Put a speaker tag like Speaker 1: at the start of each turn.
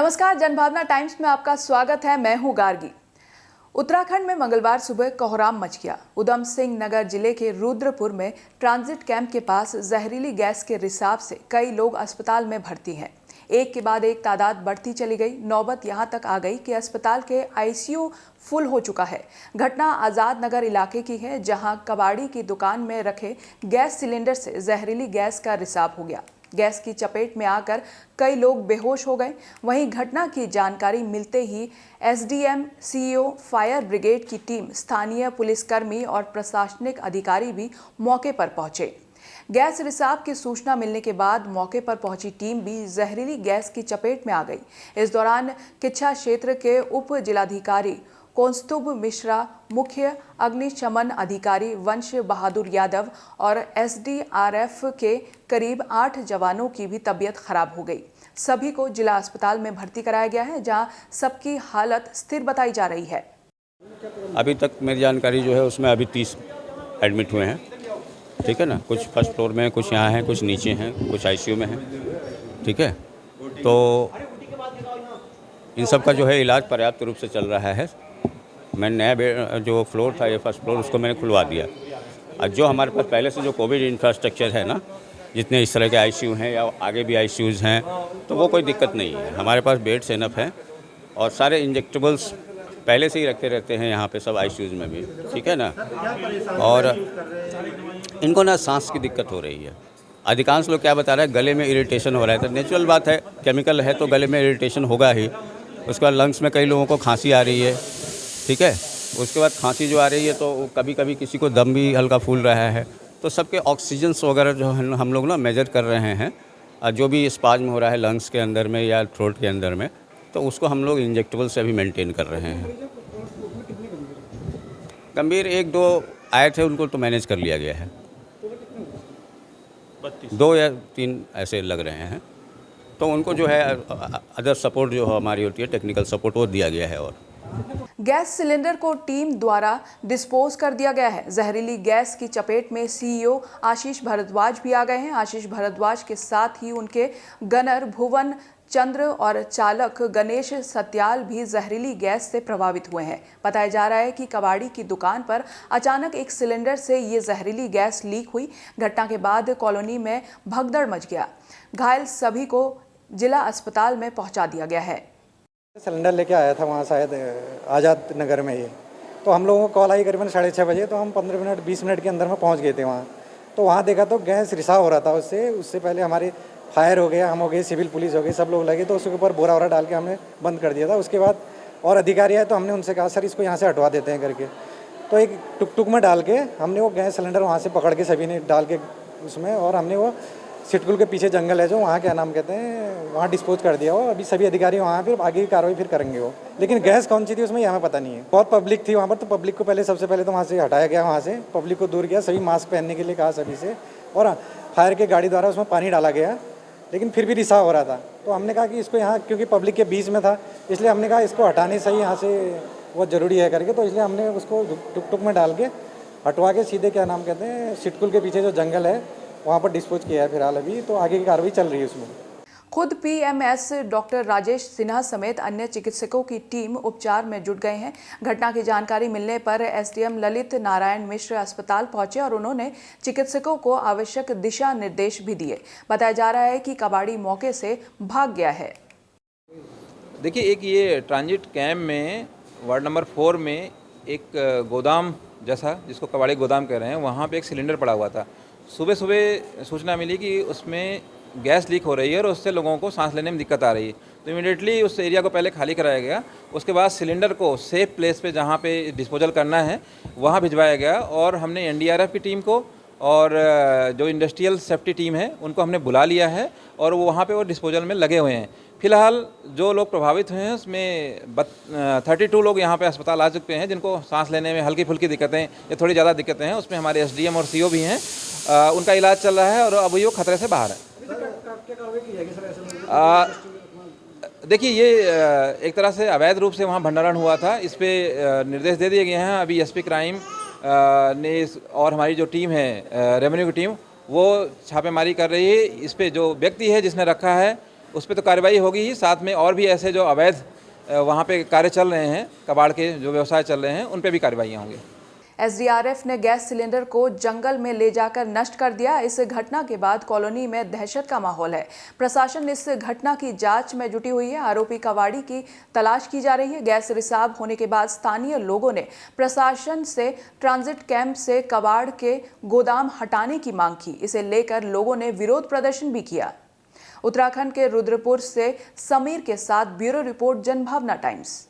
Speaker 1: नमस्कार, जनभावना टाइम्स में आपका स्वागत है। मैं हूं गार्गी। उत्तराखंड में मंगलवार सुबह कोहराम मच गया। उधम सिंह नगर जिले के रुद्रपुर में ट्रांजिट कैंप के पास जहरीली गैस के रिसाव से कई लोग अस्पताल में भर्ती हैं। एक के बाद एक तादाद बढ़ती चली गई। नौबत यहां तक आ गई कि अस्पताल के आईसीयू फुल हो चुका है। घटना आजाद नगर इलाके की है, जहां कबाड़ी की दुकान में रखे गैस सिलेंडर से जहरीली गैस का रिसाव हो गया। गैस की चपेट में आकर कई लोग बेहोश हो गए। वहीं घटना की जानकारी मिलते ही एसडीएम, सीईओ, फायर ब्रिगेड की टीम, स्थानीय पुलिसकर्मी और प्रशासनिक अधिकारी भी मौके पर पहुंचे। गैस रिसाव की सूचना मिलने के बाद मौके पर पहुंची टीम भी जहरीली गैस की चपेट में आ गई। इस दौरान किच्छा क्षेत्र के उप जिलाधिकारी कौस्तुभ मिश्रा, मुख्य अग्निशमन अधिकारी वंश बहादुर यादव और एसडीआरएफ के करीब 8 जवानों की भी तबीयत खराब हो गई। सभी को जिला अस्पताल में भर्ती कराया गया है, जहां सबकी हालत स्थिर बताई जा रही है।
Speaker 2: अभी तक मेरी जानकारी जो है उसमें अभी 30 एडमिट हुए हैं। ठीक है ना, कुछ फर्स्ट फ्लोर में, कुछ यहाँ हैं, कुछ नीचे हैं, कुछ आईसीयू में हैं। ठीक है, तो इन सब का जो है इलाज पर्याप्त रूप से चल रहा है। मैं नया जो फ्लोर था, ये फर्स्ट फ्लोर, उसको मैंने खुलवा दिया। और जो हमारे पास पहले से जो कोविड इंफ्रास्ट्रक्चर है ना, जितने इस तरह के आईसीयू हैं या आगे भी आईसीयूज़ हैं, तो वो कोई दिक्कत नहीं है। हमारे पास बेड्स इनफ हैं और सारे इंजेक्टेबल्स पहले से ही रखे रहते हैं यहाँ पे सब आईसीयूज़ में भी। ठीक है ना, और इनको ना सांस की दिक्कत हो रही है। अधिकांश लोग क्या बता रहे हैं, गले में इरिटेशन हो रहा है। तो नेचुरल बात है, केमिकल है तो गले में इरिटेशन होगा ही। उसके बाद लंग्स में कई लोगों को खांसी आ रही है। ठीक है, उसके बाद खांसी जो आ रही है तो कभी कभी किसी को दम भी हल्का फूल रहा है। तो सबके ऑक्सीजन्स वगैरह जो है हम लोग ना मेजर कर रहे हैं। जो भी स्पाज्म हो रहा है लंग्स के अंदर में या थ्रोट के अंदर में, तो उसको हम लोग इंजेक्टेबल से अभी मेंटेन कर रहे हैं। गंभीर 1-2 आए थे, उनको तो मैनेज कर लिया गया है। 2 या 3 ऐसे लग रहे हैं, तो उनको जो है अदर सपोर्ट जो हमारी होती है, टेक्निकल सपोर्ट, वो दिया गया है। और
Speaker 1: गैस सिलेंडर को टीम द्वारा डिस्पोज कर दिया गया है। जहरीली गैस की चपेट में सीईओ आशीष भारद्वाज भी आ गए हैं। आशीष भारद्वाज के साथ ही उनके गनर भुवन चंद्र और चालक गणेश सत्याल भी जहरीली गैस से प्रभावित हुए हैं। बताया जा रहा है कि कबाड़ी की दुकान पर अचानक एक सिलेंडर से ये जहरीली गैस लीक हुई। घटना के बाद कॉलोनी में भगदड़ मच गया। घायल सभी को जिला अस्पताल में पहुंचा दिया गया है।
Speaker 3: सिलेंडर लेके आया था वहाँ शायद आज़ाद नगर में ही, तो हम लोगों को कॉल आई करीबन 6:30 बजे। तो हम 15 मिनट 20 मिनट के अंदर में पहुँच गए थे वहाँ। तो वहाँ देखा तो गैस रिसाव हो रहा था उससे पहले हमारे फायर हो गया, हम हो गए, सिविल पुलिस हो गई, सब लोग लगे। तो उसके ऊपर बोरा वोरा डाल के हमने बंद कर दिया था। उसके बाद और अधिकारी आए तो हमने उनसे कहा सर इसको यहाँ से हटवा देते हैं करके। तो एक टुक में डाल के हमने वो गैस सिलेंडर वहाँ से पकड़ के सभी ने डाल के उसमें, और हमने वो सिटकुल के पीछे जंगल है जो वहाँ क्या नाम कहते हैं, वहाँ डिस्पोज कर दिया हो। अभी सभी अधिकारी वहाँ फिर आगे की कार्रवाई फिर करेंगे वो। लेकिन गैस कौन सी थी उसमें हमें पता नहीं है। बहुत पब्लिक थी वहाँ पर, तो पब्लिक को पहले सबसे पहले तो वहाँ से हटाया गया। वहाँ से पब्लिक को दूर किया, सभी मास्क पहनने के लिए कहा सभी से, और फायर के गाड़ी द्वारा उसमें पानी डाला गया। लेकिन फिर भी रिसाव हो रहा था, तो हमने कहा कि इसको यहाँ, क्योंकि पब्लिक के बीच में था, इसलिए हमने कहा इसको हटाने से ही यहाँ से बहुत ज़रूरी है करके। तो इसलिए हमने उसको टुक में डाल के हटवा के सीधे क्या नाम कहते हैं, सिटकुल के पीछे जो जंगल है वहाँ पर डिस्पोज किया है फिलहाल। अभी तो आगे की कार्रवाई चल रही है उसमें।
Speaker 1: खुद पीएमएस डॉक्टर राजेश सिन्हा समेत अन्य चिकित्सकों की टीम उपचार में जुट गए हैं। घटना की जानकारी मिलने पर एसडीएम ललित नारायण मिश्र अस्पताल पहुंचे और उन्होंने चिकित्सकों को आवश्यक दिशा निर्देश भी दिए। बताया जा रहा है कि कबाड़ी मौके से भाग गया है।
Speaker 4: देखिए, एक ये ट्रांजिट कैंप में वार्ड नंबर 4 में एक गोदाम जैसा, जिसको कबाड़ी गोदाम कह रहे हैं, वहाँ पे एक सिलेंडर पड़ा हुआ था। सुबह सूचना मिली कि उसमें गैस लीक हो रही है और उससे लोगों को सांस लेने में दिक्कत आ रही है। तो इमीडिएटली उस एरिया को पहले खाली कराया गया। उसके बाद सिलेंडर को सेफ प्लेस पे जहाँ पे डिस्पोजल करना है वहाँ भिजवाया गया, और हमने एनडीआरएफ की टीम को और जो इंडस्ट्रियल सेफ्टी टीम है उनको हमने बुला लिया है, और वो वहाँ पे वो डिस्पोजल में लगे हुए हैं। फिलहाल जो लोग प्रभावित हुए हैं उसमें 32 लोग यहाँ पे अस्पताल आ चुके हैं, जिनको सांस लेने में हल्की फुल्की दिक्कतें या थोड़ी ज़्यादा दिक्कतें हैं। उसमें हमारे एसडीएम और सीओ भी हैं, उनका इलाज चल रहा है और अभी वो खतरे से बाहर है। देखिए, ये एक तरह से अवैध रूप से वहाँ भंडारण हुआ था। इस पर निर्देश दे दिए गए हैं। अभी एसपी क्राइम ने और हमारी जो टीम है रेवेन्यू की टीम, वो छापेमारी कर रही है। इस पर जो व्यक्ति है जिसने रखा है उस पर तो कार्रवाई होगी ही, साथ में और भी ऐसे जो अवैध वहाँ पे कार्य चल रहे हैं, कबाड़ के जो व्यवसाय चल रहे हैं, उन पे भी कार्रवाइयाँ होंगी।
Speaker 1: एसडीआरएफ ने गैस सिलेंडर को जंगल में ले जाकर नष्ट कर दिया। इस घटना के बाद कॉलोनी में दहशत का माहौल है। प्रशासन इस घटना की जांच में जुटी हुई है। आरोपी कबाड़ी की तलाश की जा रही है। गैस रिसाव होने के बाद स्थानीय लोगों ने प्रशासन से ट्रांजिट कैंप से कबाड़ के गोदाम हटाने की मांग की। इसे लेकर लोगों ने विरोध प्रदर्शन भी किया। उत्तराखंड के रुद्रपुर से समीर के साथ ब्यूरो रिपोर्ट, जनभावना टाइम्स।